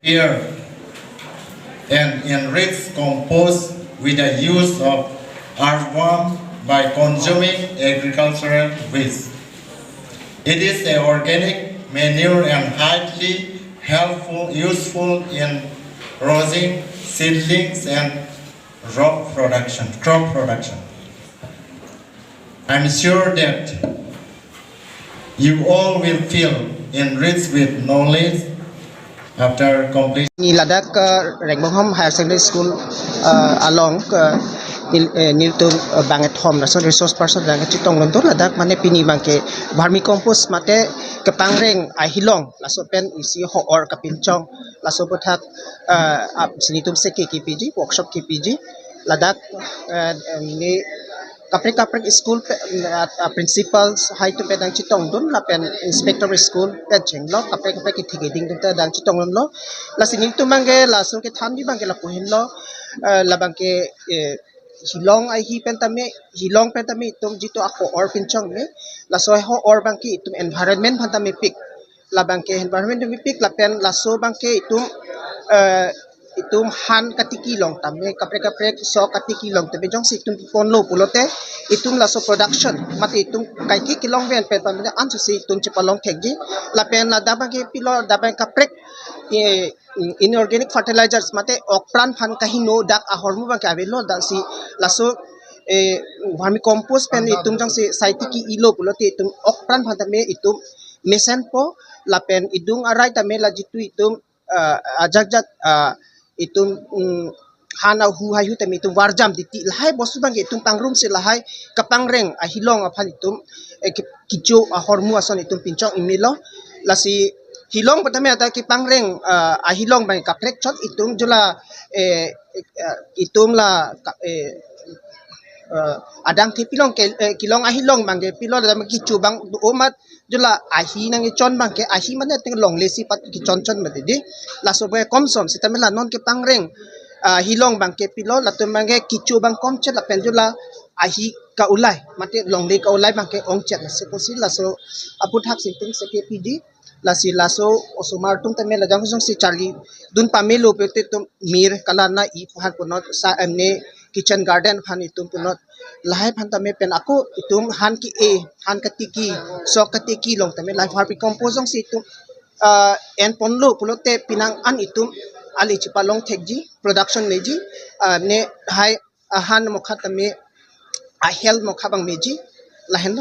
Here and enrich compost with the use of earthworm by consuming agricultural waste. It is an organic manure and highly helpful, useful in raising seedlings and crop production. I'm sure that you all will feel enriched with knowledge after completion. Ni Ladakh Rengbonghom Higher Secondary School along Niltum Banget Home Rason resource person Banget Chitong Lontor Ladakh mane pini bangke vermicompost mate kepangreng ahilong laso pen isi ho or kapinchong laso puthak sinitum se KPG workshop KPG Ladakh ni kapre school principals hai tu pedang chitong dun la pen inspector school pe jenglo kapre ki thigeding dun ta dang chitong lo la sining tu mangge la so ke than bi mangge la puhin lo la bangke hilong ai hi pen tame hilong pen tame tum jito ako or pinchong me la so ho or bangki tum environment phan tame pik la bangke environment tame pik la pen la so bangke itum han katiki long tame kapre so katiki long tame jong si itum pon lo pulote itum la so production mati itum kaiki kilong ven pen pamne ansu si itum chepalong thekji la pen la dabang ke pilo dabang kapre inorganic fertilizers mate okpran phan kahino dak ahormu bang ka belo dak si la so vermicompost pen itum jong si saitiki ilo pulote itum okpran phan tame itum mesen po la pen idung arai tame la jitu itum ajak itum hana hu hayu tami itum warjam diti lahai bosu bang itum pangrum se lahai kapangreng ahilong aphan itum kijo ahormu ason itum pinchong imilo lasi hilong patame ata ki pangreng ahilong bang kaprek chot itum jula itum la adang thi pilong kilong ahilong bangge pilong da kichu bang omat jula ahi nang chon bang ke ahi mane ting long lesi pat ki chon mate di la so be komsom sitamela non ke pangreng hilong bang ke pilong la tum bangge kichu bang kom chet la pen jula ahi ka ulai mate long le ka ulai bang ke ong chet se ko si la so aput hak sinting se ke pd la si la so osumar tum tame la jang si charli dun pamelo pete tum mir kala na I phan punot sa amne kitchen garden phan itum punot lahai phan tame pen ako itum han katiki so katiki long tame life harpi composong si itum en ponlo pulote pinang an itum ali chipalong thekji production meji ne hai han mokha tame a hel mokha bang meji lahen